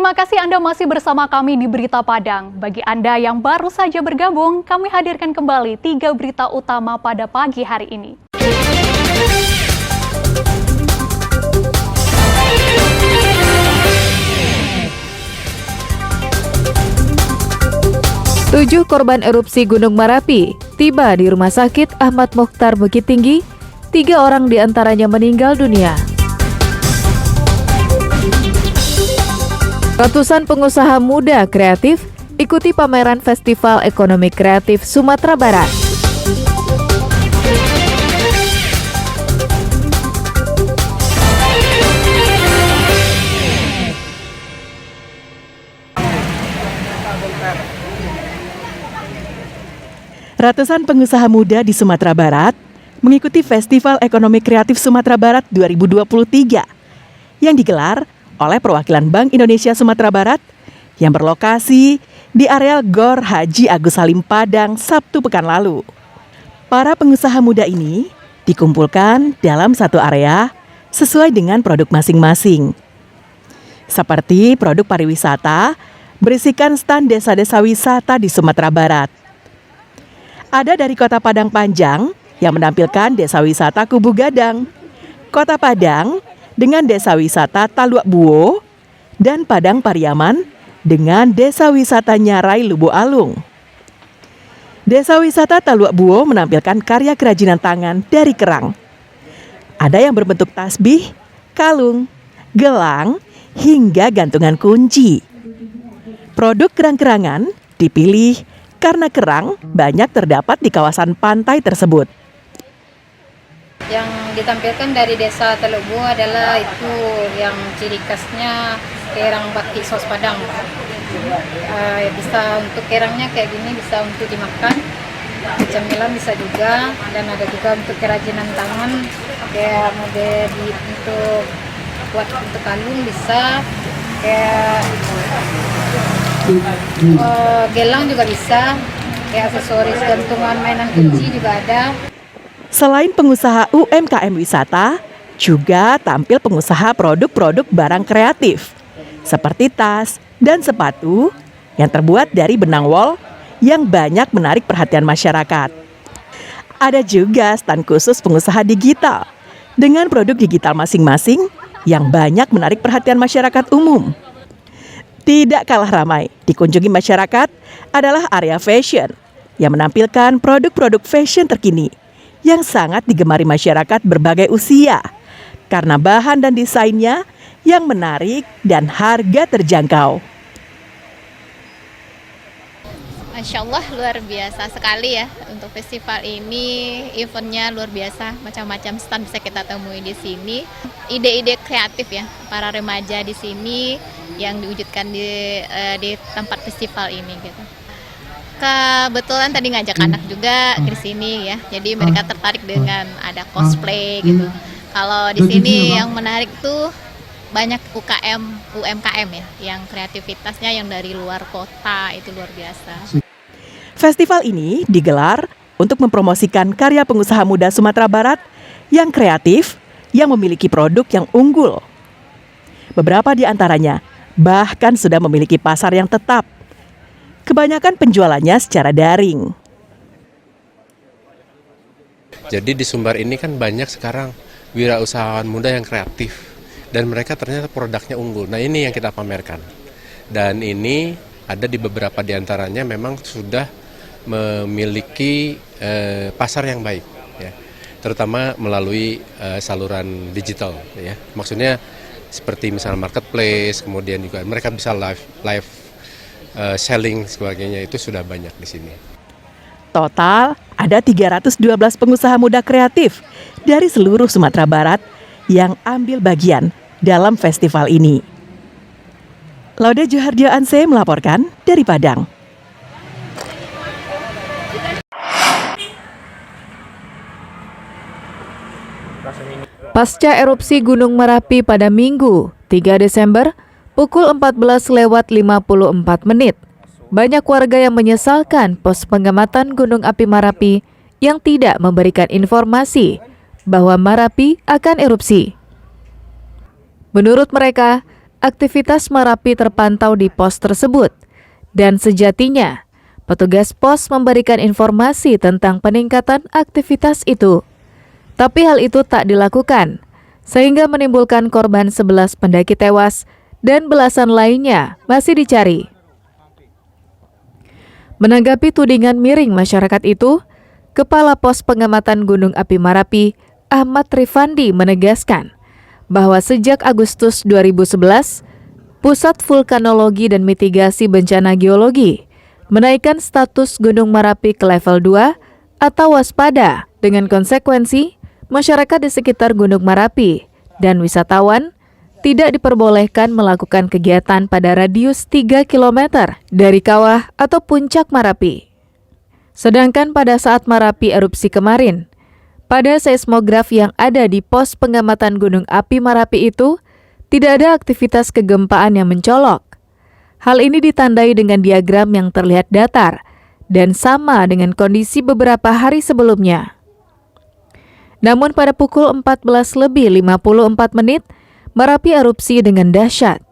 Terima kasih Anda masih bersama kami di Berita Padang. Bagi Anda yang baru saja bergabung, kami hadirkan kembali 3 berita utama pada pagi hari ini. Tujuh korban erupsi Gunung Merapi tiba di Rumah Sakit Ahmad Mokhtar Bukit Tinggi. 3 orang diantaranya meninggal dunia. Ratusan pengusaha muda kreatif ikuti pameran Festival Ekonomi Kreatif Sumatera Barat. Ratusan pengusaha muda di Sumatera Barat mengikuti Festival Ekonomi Kreatif Sumatera Barat 2023 yang digelar oleh perwakilan Bank Indonesia Sumatera Barat yang berlokasi di areal Gor Haji Agus Salim Padang Sabtu pekan lalu. Para pengusaha muda ini dikumpulkan dalam satu area sesuai dengan produk masing-masing. Seperti produk pariwisata berisikan stan desa-desa wisata di Sumatera Barat. Ada dari Kota Padang Panjang yang menampilkan desa wisata Kubu Gadang, Kota Padang dengan desa wisata Taluak Buo, dan Padang Pariaman dengan desa wisata Nyarai Lubu Alung. Desa wisata Taluak Buo menampilkan karya kerajinan tangan dari kerang. Ada yang berbentuk tasbih, kalung, gelang, hingga gantungan kunci. Produk kerang-kerangan dipilih karena kerang banyak terdapat di kawasan pantai tersebut. Yang ditampilkan dari desa Teluk Buo adalah itu yang ciri khasnya kerang batik sos Padang. Bisa untuk kerangnya kayak gini, bisa untuk dimakan, cemilan bisa juga, dan ada juga untuk kerajinan tangan kayak model untuk buat untuk kalung bisa, kayak gelang juga bisa, kayak aksesoris gantungan mainan kunci juga ada. Selain pengusaha UMKM wisata, juga tampil pengusaha produk-produk barang kreatif seperti tas dan sepatu yang terbuat dari benang wol yang banyak menarik perhatian masyarakat. Ada juga stand khusus pengusaha digital dengan produk digital masing-masing yang banyak menarik perhatian masyarakat umum. Tidak kalah ramai dikunjungi masyarakat adalah area fashion yang menampilkan produk-produk fashion terkini yang sangat digemari masyarakat berbagai usia karena bahan dan desainnya yang menarik dan harga terjangkau. Masya Allah, luar biasa sekali ya untuk festival ini. Eventnya luar biasa, macam-macam stand bisa kita temui di sini. Ide-ide kreatif ya para remaja di sini yang diwujudkan di tempat festival ini gitu. Kebetulan tadi ngajak anak juga ke sini ya, jadi mereka tertarik dengan ada cosplay gitu. Kalau di sini yang menarik tuh banyak UMKM ya, yang kreativitasnya yang dari luar kota itu luar biasa. Festival ini digelar untuk mempromosikan karya pengusaha muda Sumatera Barat yang kreatif, yang memiliki produk yang unggul. Beberapa di antaranya bahkan sudah memiliki pasar yang tetap. Kebanyakan penjualannya secara daring. Jadi di Sumbar ini kan banyak sekarang wirausahawan muda yang kreatif dan mereka ternyata produknya unggul. Nah ini yang kita pamerkan. Dan ini ada di beberapa di antaranya memang sudah memiliki pasar yang baik, ya. Terutama melalui saluran digital, ya. Maksudnya seperti misalnya marketplace, kemudian juga mereka bisa live selling sebagainya, itu sudah banyak di sini. Total ada 312 pengusaha muda kreatif dari seluruh Sumatera Barat yang ambil bagian dalam festival ini. Laude Johardio Anse melaporkan dari Padang. Pasca erupsi Gunung Merapi pada Minggu, 3 Desember, pukul 14.54, banyak warga yang menyesalkan pos pengamatan Gunung Api Merapi yang tidak memberikan informasi bahwa Merapi akan erupsi. Menurut mereka, aktivitas Marapi terpantau di pos tersebut. Dan sejatinya, petugas pos memberikan informasi tentang peningkatan aktivitas itu. Tapi hal itu tak dilakukan, sehingga menimbulkan korban 11 pendaki tewas dan belasan lainnya masih dicari. Menanggapi tudingan miring masyarakat itu, Kepala Pos Pengamatan Gunung Api Marapi, Ahmad Rifandi menegaskan bahwa sejak Agustus 2011, Pusat Vulkanologi dan Mitigasi Bencana Geologi menaikkan status Gunung Marapi ke level 2 atau waspada dengan konsekuensi masyarakat di sekitar Gunung Marapi dan wisatawan tidak diperbolehkan melakukan kegiatan pada radius 3 km dari kawah atau puncak Marapi. Sedangkan pada saat Marapi erupsi kemarin, pada seismograf yang ada di pos pengamatan Gunung Api Marapi itu, tidak ada aktivitas kegempaan yang mencolok. Hal ini ditandai dengan diagram yang terlihat datar dan sama dengan kondisi beberapa hari sebelumnya. Namun pada pukul 14:54 Marapi erupsi dengan dahsyat.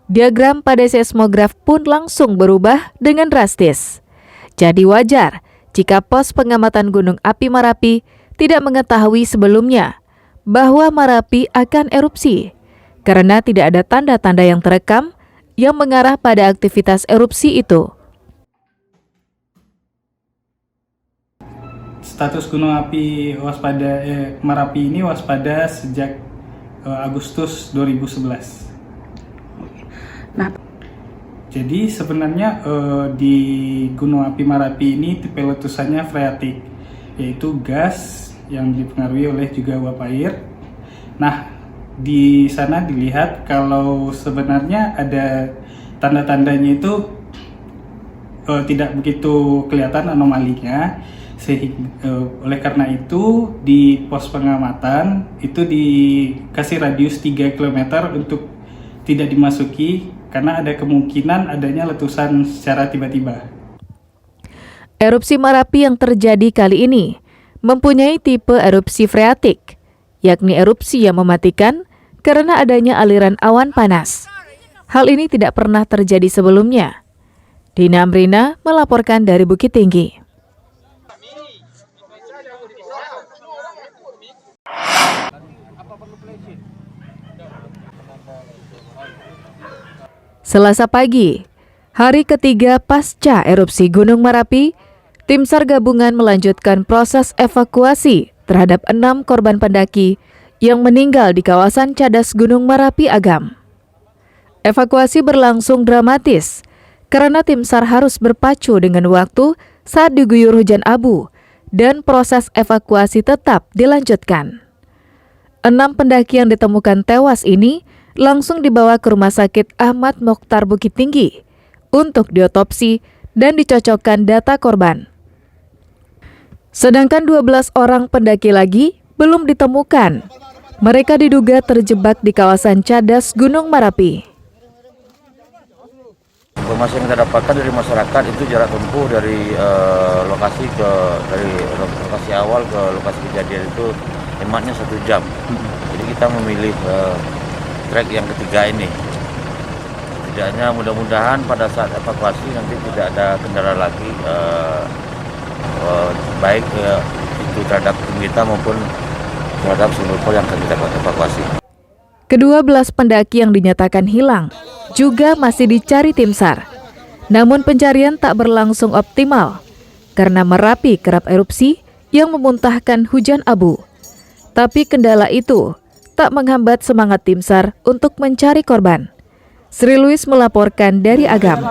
Diagram pada seismograf pun langsung berubah dengan drastis. Jadi wajar jika pos pengamatan Gunung Api Marapi tidak mengetahui sebelumnya bahwa Marapi akan erupsi, karena tidak ada tanda-tanda yang terekam yang mengarah pada aktivitas erupsi itu. Status gunung api Marapi ini waspada sejak Agustus 2011. Nah, jadi sebenarnya di gunung api Marapi ini tipe letusannya freatik, yaitu gas yang dipengaruhi oleh juga uap air. Nah, di sana dilihat kalau sebenarnya ada tanda-tandanya itu tidak begitu kelihatan anomalinya, oleh karena itu di pos pengamatan itu dikasih radius 3 km untuk tidak dimasuki karena ada kemungkinan adanya letusan secara tiba-tiba. Erupsi Marapi yang terjadi kali ini mempunyai tipe erupsi freatik, yakni erupsi yang mematikan karena adanya aliran awan panas. Hal ini tidak pernah terjadi sebelumnya. Dina Amrina melaporkan dari Bukit Tinggi. Selasa pagi, hari ketiga pasca erupsi Gunung Marapi, tim SAR gabungan melanjutkan proses evakuasi terhadap 6 korban pendaki yang meninggal di kawasan Cadas Gunung Marapi Agam. Evakuasi berlangsung dramatis karena tim SAR harus berpacu dengan waktu saat diguyur hujan abu dan proses evakuasi tetap dilanjutkan. 6 pendaki yang ditemukan tewas ini langsung dibawa ke Rumah Sakit Ahmad Mokhtar Bukit Tinggi untuk diotopsi dan dicocokkan data korban. Sedangkan 12 orang pendaki lagi belum ditemukan. Mereka diduga terjebak di kawasan Cadas Gunung Marapi. Informasi yang kita dapatkan dari masyarakat itu jarak tempuh dari lokasi awal ke lokasi kejadian itu hematnya 1 jam. Jadi kita memilih trek yang ketiga ini. Setidaknya mudah-mudahan pada saat evakuasi nanti tidak ada kendala lagi, baik itu terhadap tim kita maupun terhadap seluruh yang akan kita evakuasi. Kedua belas pendaki yang dinyatakan hilang juga masih dicari tim SAR. Namun pencarian tak berlangsung optimal karena Marapi kerap erupsi yang memuntahkan hujan abu. Tapi kendala itu tak menghambat semangat tim SAR untuk mencari korban. Sri Louis melaporkan dari Agam.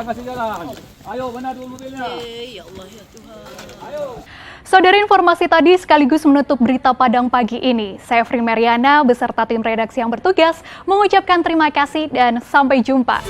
Saudara, informasi tadi sekaligus menutup berita Padang pagi ini. Saya Fri Mariana beserta tim redaksi yang bertugas mengucapkan terima kasih dan sampai jumpa.